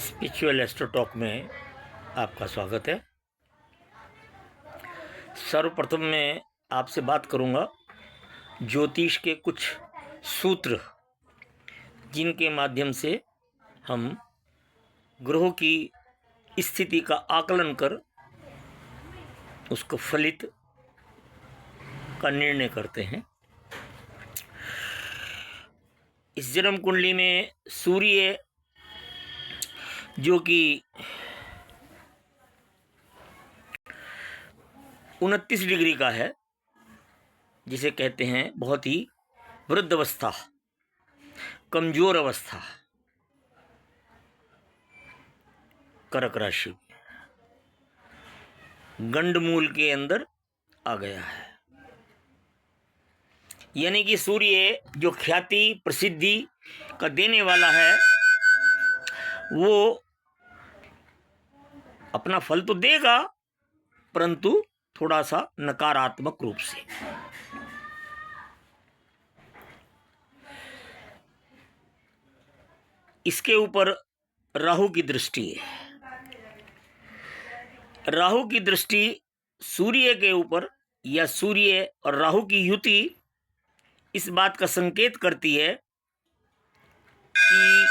Spiritual astro talk में आपका स्वागत है। सर्वप्रथम मैं आपसे बात करूंगा ज्योतिष के कुछ सूत्र, जिनके माध्यम से हम ग्रहों की स्थिति का आकलन कर उसको फलित का निर्णय करते हैं। इस जन्म कुंडली में सूर्य जो कि 29 डिग्री का है, जिसे कहते हैं बहुत ही वृद्ध अवस्था, कमजोर अवस्था, कर्क राशि गंडमूल के अंदर आ गया है। यानी कि सूर्य जो ख्याति प्रसिद्धि का देने वाला है, वो अपना फल तो देगा, परंतु थोड़ा सा नकारात्मक रूप से। इसके ऊपर राहु की दृष्टि है। राहु की दृष्टि सूर्य के ऊपर या सूर्य और राहु की युति इस बात का संकेत करती है कि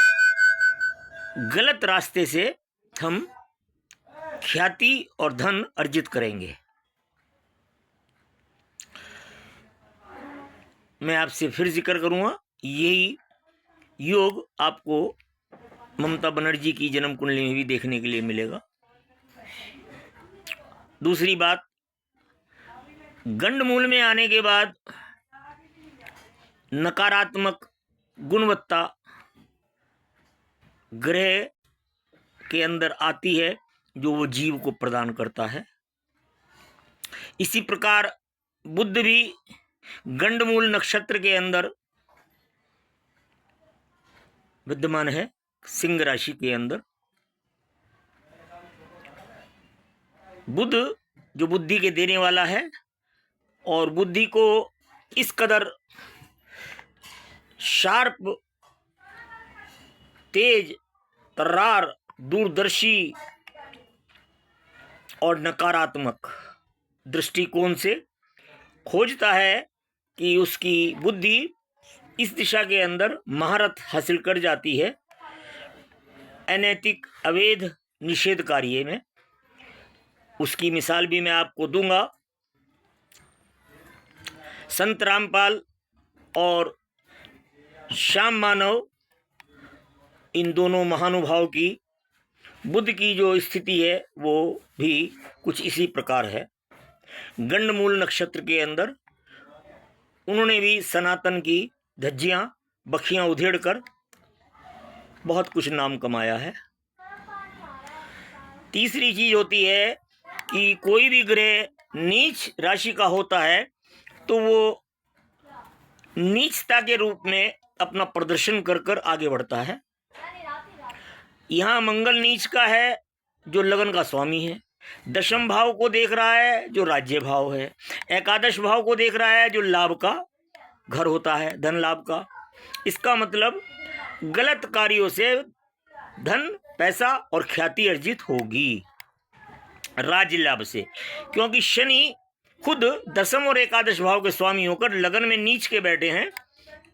गलत रास्ते से हम ख्याति और धन अर्जित करेंगे। मैं आपसे फिर जिक्र करूंगा, यही योग आपको ममता बनर्जी की जन्म कुंडली में भी देखने के लिए मिलेगा। दूसरी बात, गंडमूल में आने के बाद नकारात्मक गुणवत्ता ग्रह के अंदर आती है, जो वो जीव को प्रदान करता है। इसी प्रकार बुध भी गंडमूल नक्षत्र के अंदर विद्यमान है, सिंह राशि के अंदर। बुध जो बुद्धि के देने वाला है, और बुद्धि को इस कदर शार्प, तेज, तर्रार, दूरदर्शी और नकारात्मक दृष्टिकोण से खोजता है कि उसकी बुद्धि इस दिशा के अंदर महारत हासिल कर जाती है अनैतिक, अवैध, निषेध कार्य में। उसकी मिसाल भी मैं आपको दूंगा। संत रामपाल और श्याम मानव, इन दोनों महानुभाव की बुद्ध की जो स्थिति है वो भी कुछ इसी प्रकार है। गंडमूल नक्षत्र के अंदर उन्होंने भी सनातन की धज्जियां, बखियां उधेड़ कर बहुत कुछ नाम कमाया है। तीसरी चीज होती है कि कोई भी ग्रह नीच राशि का होता है तो वो नीचता के रूप में अपना प्रदर्शन कर कर आगे बढ़ता है। यहाँ मंगल नीच का है, जो लगन का स्वामी है। दशम भाव को देख रहा है, जो राज्य भाव है। एकादश भाव को देख रहा है, जो लाभ का घर होता है, धन लाभ का। इसका मतलब गलत कार्यों से धन, पैसा और ख्याति अर्जित होगी, राज्य लाभ से। क्योंकि शनि खुद दशम और एकादश भाव के स्वामी होकर लगन में नीच के बैठे हैं,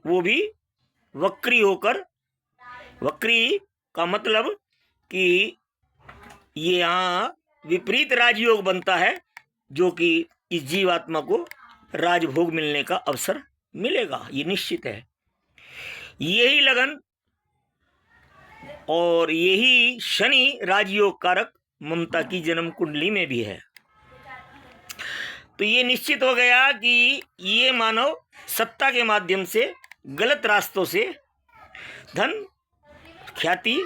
वो भी वक्री होकर। वक्री का मतलब कि ये यहाँ विपरीत राजयोग बनता है, जो कि इस जीवात्मा को राजभोग मिलने का अवसर मिलेगा, ये निश्चित है। यही लगन और यही शनि राजयोग कारक ममता की जन्म कुंडली में भी है। तो ये निश्चित हो गया कि ये मानव सत्ता के माध्यम से गलत रास्तों से धन, ख्याति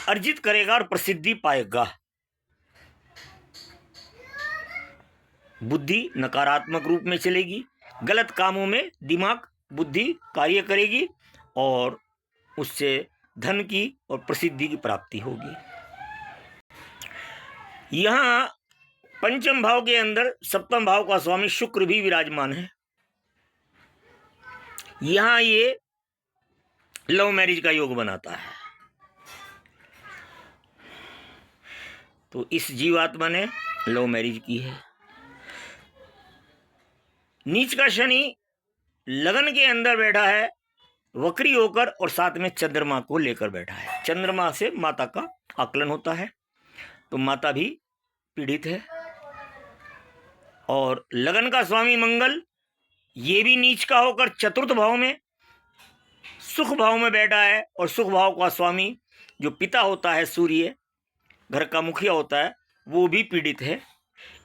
अर्जित करेगा और प्रसिद्धि पाएगा। बुद्धि नकारात्मक रूप में चलेगी, गलत कामों में दिमाग, बुद्धि कार्य करेगी और उससे धन की और प्रसिद्धि की प्राप्ति होगी। यहाँ पंचम भाव के अंदर सप्तम भाव का स्वामी शुक्र भी विराजमान है। यहाँ ये लव मैरिज का योग बनाता है। तो इस जीवात्मा ने लव मैरिज की है। नीच का शनि लगन के अंदर बैठा है वक्री होकर, और साथ में चंद्रमा को लेकर बैठा है। चंद्रमा से माता का आकलन होता है, तो माता भी पीड़ित है। और लगन का स्वामी मंगल ये भी नीच का होकर चतुर्थ भाव में, सुख भाव में बैठा है, और सुख भाव का स्वामी जो पिता होता है, सूर्य घर का मुखिया होता है, वो भी पीड़ित है।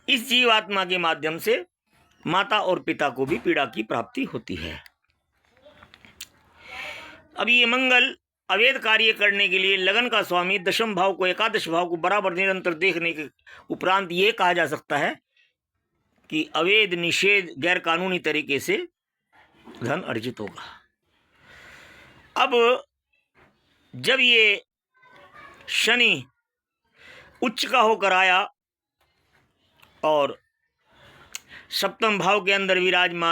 इस जीवात्मा के माध्यम से माता और पिता को भी पीड़ा की प्राप्ति होती है। अब ये मंगल अवैध कार्य करने के लिए लगन का स्वामी दशम भाव को, एकादश भाव को बराबर निरंतर देखने के उपरांत ये कहा जा सकता है कि अवैध, निषेध, गैर कानूनी तरीके से धन अर्जित होगा। अब जब ये शनि उच्च का होकर आया और सप्तम भाव के अंदर विराजमान